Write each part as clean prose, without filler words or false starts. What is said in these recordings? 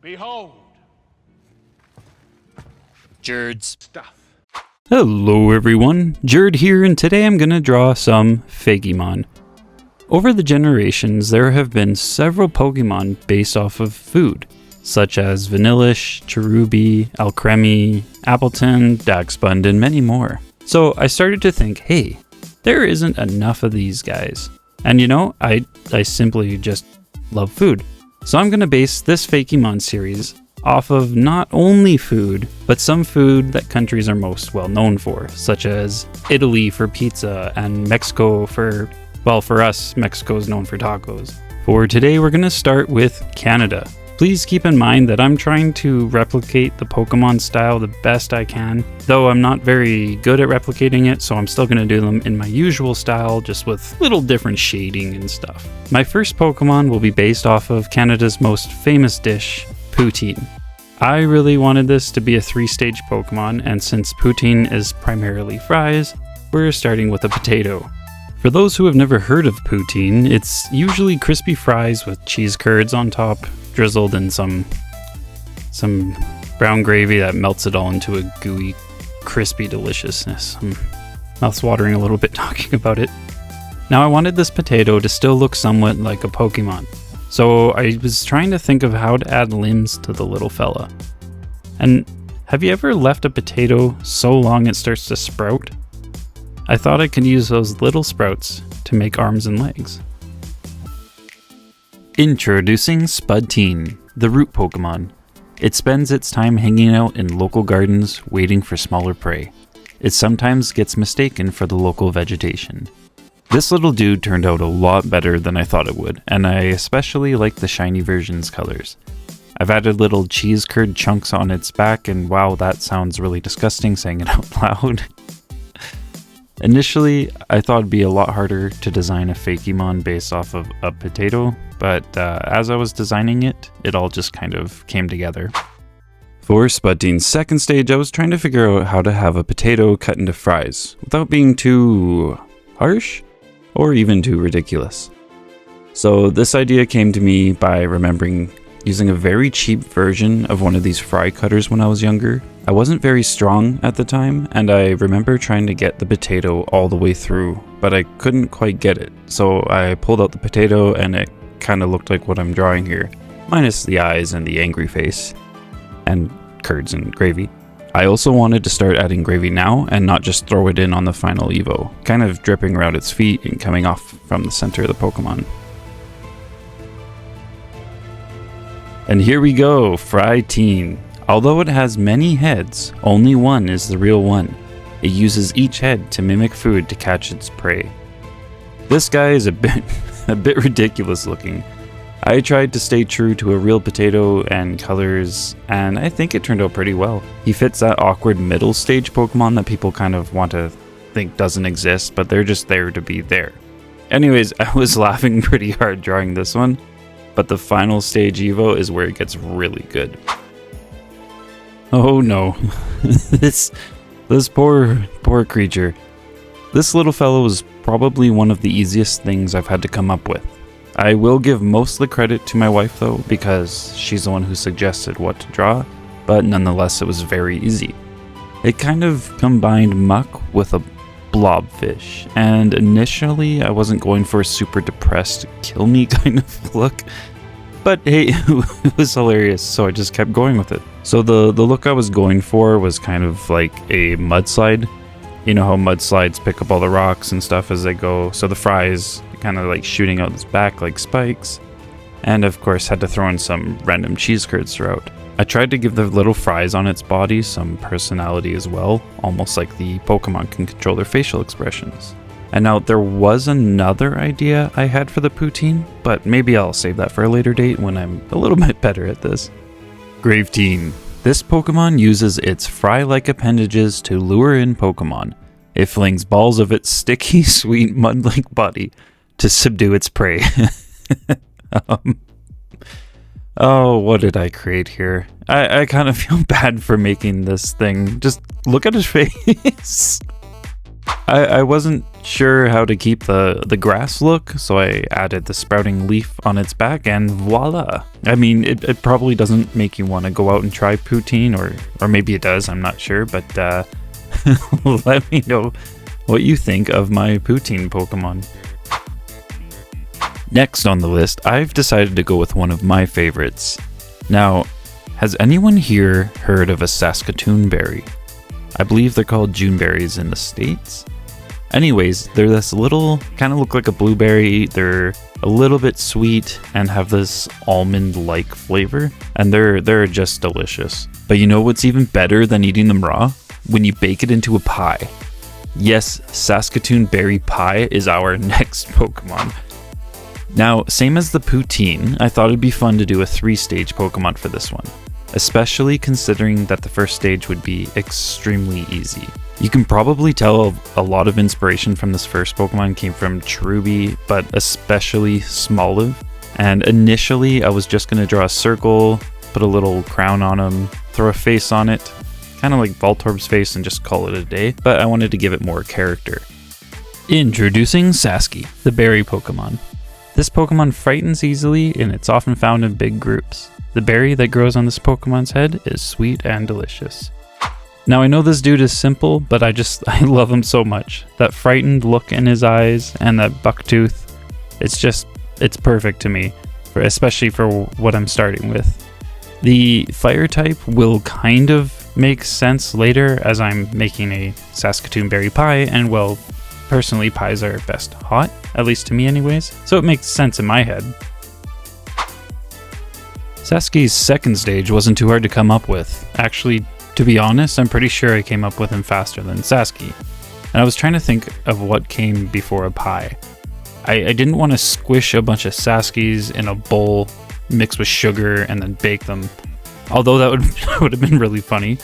Behold. Jerdsstuff. Hello everyone, Jerd here, and today I'm gonna draw some Fakemon. Over the generations, there have been several Pokemon based off of food, such as Vanillish, Cherubi, Alcremie, Appleton, Daxbund, and many more. So I started to think, hey, there isn't enough of these guys. And you know, I simply just love food. So I'm gonna base this Fakemon series off of not only food, but some food that countries are most well known for, such as Italy for pizza and Mexico for, well, for us, Mexico is known for tacos. For today, we're going to start with Canada. Please keep in mind that I'm trying to replicate the Pokemon style the best I can, though I'm not very good at replicating it, so I'm still going to do them in my usual style, just with little different shading and stuff. My first Pokemon will be based off of Canada's most famous dish, poutine. I really wanted this to be a 3-stage Pokemon, and since poutine is primarily fries, we're starting with a potato. For those who have never heard of poutine, it's usually crispy fries with cheese curds on top, drizzled in some brown gravy that melts it all into a gooey, crispy deliciousness. Mouth's watering a little bit talking about it. Now I wanted this potato to still look somewhat like a Pokemon. So I was trying to think of how to add limbs to the little fella. And have you ever left a potato so long it starts to sprout? I thought I could use those little sprouts to make arms and legs. Introducing Spudteen, the root Pokemon. It spends its time hanging out in local gardens waiting for smaller prey. It sometimes gets mistaken for the local vegetation. This little dude turned out a lot better than I thought it would, and I especially like the shiny version's colors. I've added little cheese curd chunks on its back, and wow, that sounds really disgusting saying it out loud. Initially, I thought it'd be a lot harder to design a Fakemon based off of a potato, but as I was designing it, it all just kind of came together. For Spudteen's second stage, I was trying to figure out how to have a potato cut into fries without being too harsh or even too ridiculous. So this idea came to me by remembering using a very cheap version of one of these fry cutters when I was younger. I wasn't very strong at the time, and I remember trying to get the potato all the way through, but I couldn't quite get it. So I pulled out the potato and it kind of looked like what I'm drawing here, minus the eyes and the angry face, and curds and gravy. I also wanted to start adding gravy now and not just throw it in on the final Evo, kind of dripping around its feet and coming off from the center of the Pokemon. And here we go, Fryteen. Although it has many heads, only one is the real one. It uses each head to mimic food to catch its prey. This guy is a bit ridiculous looking. I tried to stay true to a real potato and colors, and I think it turned out pretty well. He fits that awkward middle stage Pokemon that people kind of want to think doesn't exist, but they're just there to be there. Anyways, I was laughing pretty hard drawing this one, but the final stage Evo is where it gets really good. Oh no, this poor creature. This little fellow was probably one of the easiest things I've had to come up with. I will give most of the credit to my wife though, because she's the one who suggested what to draw, but nonetheless it was very easy. It kind of combined muck with a blobfish, and initially I wasn't going for a super depressed kill me kind of look, but hey, it was hilarious, so I just kept going with it. So the look I was going for was kind of like a mudslide. You know how mudslides pick up all the rocks and stuff as they go, so the fries kind of like shooting out its back like spikes, and of course had to throw in some random cheese curds throughout. I tried to give the little fries on its body some personality as well, almost like the Pokemon can control their facial expressions. And now there was another idea I had for the poutine, but maybe I'll save that for a later date when I'm a little bit better at this. Graveteen. This Pokemon uses its fry-like appendages to lure in Pokemon. It flings balls of its sticky, sweet, mud-like body to subdue its prey. Oh, what did I create here? I kind of feel bad for making this thing. Just look at his face. I wasn't sure how to keep the grass look, so I added the sprouting leaf on its back, and voila! I mean, it probably doesn't make you want to go out and try poutine, or maybe it does, I'm not sure, but let me know what you think of my poutine Pokemon. Next on the list, I've decided to go with one of my favorites. Now, has anyone here heard of a Saskatoon berry? I believe they're called Juneberries in the States. Anyways, they're this little, kind of look like a blueberry. They're a little bit sweet and have this almond-like flavor, and they're just delicious. But you know what's even better than eating them raw? When you bake it into a pie. Yes, Saskatoon berry pie is our next Pokemon. Now, same as the poutine, I thought it'd be fun to do a 3-stage Pokemon for this one, especially considering that the first stage would be extremely easy. You can probably tell a lot of inspiration from this first Pokemon came from Cherubi, but especially Smoliv. And initially, I was just going to draw a circle, put a little crown on him, throw a face on it, kind of like Voltorb's face, and just call it a day, but I wanted to give it more character. Introducing Sasky, the berry Pokemon. This Pokemon frightens easily, and it's often found in big groups. The berry that grows on this Pokemon's head is sweet and delicious. Now I know this dude is simple, but I love him so much. That frightened look in his eyes and that bucktooth, it's perfect to me, especially for what I'm starting with. The fire type will kind of make sense later as I'm making a Saskatoon berry pie, and well, personally pies are best hot, at least to me anyways, so it makes sense in my head. Sasky's second stage wasn't too hard to come up with. Actually, to be honest, I'm pretty sure I came up with him faster than Sasky. And I was trying to think of what came before a pie. I didn't want to squish a bunch of Saskys in a bowl, mix with sugar, and then bake them. Although that would have been really funny.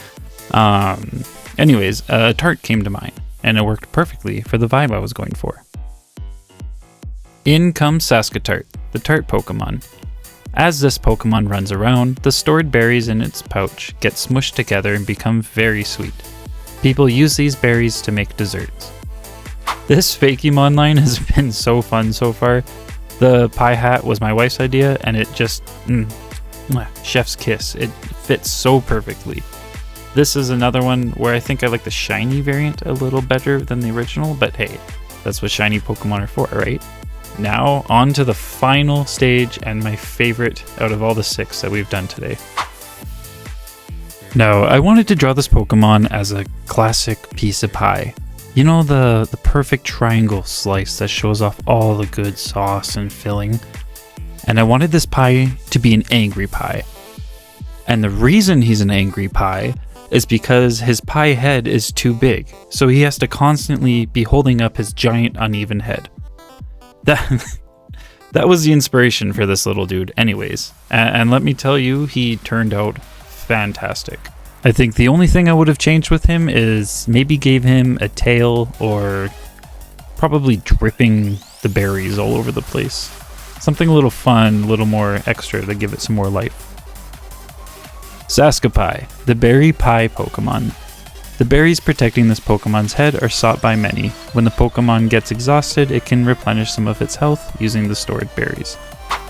Anyways, a tart came to mind, and it worked perfectly for the vibe I was going for. In comes Saskatart, the tart Pokemon. As this Pokemon runs around, the stored berries in its pouch get smushed together and become very sweet. People use these berries to make desserts. This Fakemon line has been so fun so far. The pie hat was my wife's idea, and it just, chef's kiss. It fits so perfectly. This is another one where I think I like the shiny variant a little better than the original, but hey, that's what shiny Pokemon are for, right? Now, on to the final stage and my favorite out of all the 6 that we've done today. Now, I wanted to draw this Pokemon as a classic piece of pie. You know, the perfect triangle slice that shows off all the good sauce and filling. And I wanted this pie to be an angry pie. And the reason he's an angry pie is because his pie head is too big, so he has to constantly be holding up his giant uneven head. That was the inspiration for this little dude anyways, and let me tell you, he turned out fantastic. I think the only thing I would have changed with him is maybe gave him a tail, or probably dripping the berries all over the place. Something a little fun, a little more extra to give it some more life. Saskapie, the berry pie Pokemon. The berries protecting this Pokemon's head are sought by many. When the Pokemon gets exhausted, it can replenish some of its health using the stored berries.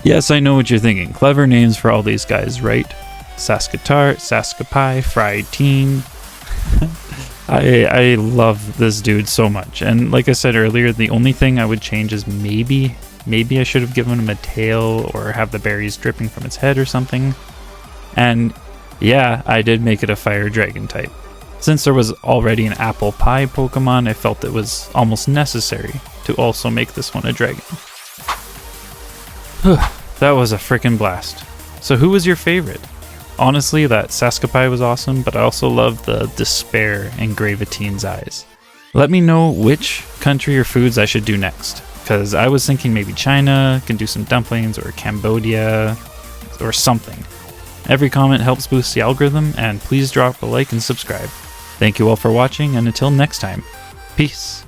Yes, I know what you're thinking. Clever names for all these guys, right? Saskatart, Saskapie, Fried Teen. I love this dude so much. And like I said earlier, the only thing I would change is maybe I should have given him a tail or have the berries dripping from its head or something. And yeah, I did make it a fire dragon type. Since there was already an apple pie Pokemon, I felt it was almost necessary to also make this one a dragon. That was a frickin' blast. So who was your favorite? Honestly, that Saskapie was awesome, but I also loved the despair in Gravitine's eyes. Let me know which country or foods I should do next, because I was thinking maybe China, can do some dumplings, or Cambodia, or something. Every comment helps boost the algorithm, and please drop a like and subscribe. Thank you all for watching, and until next time, peace.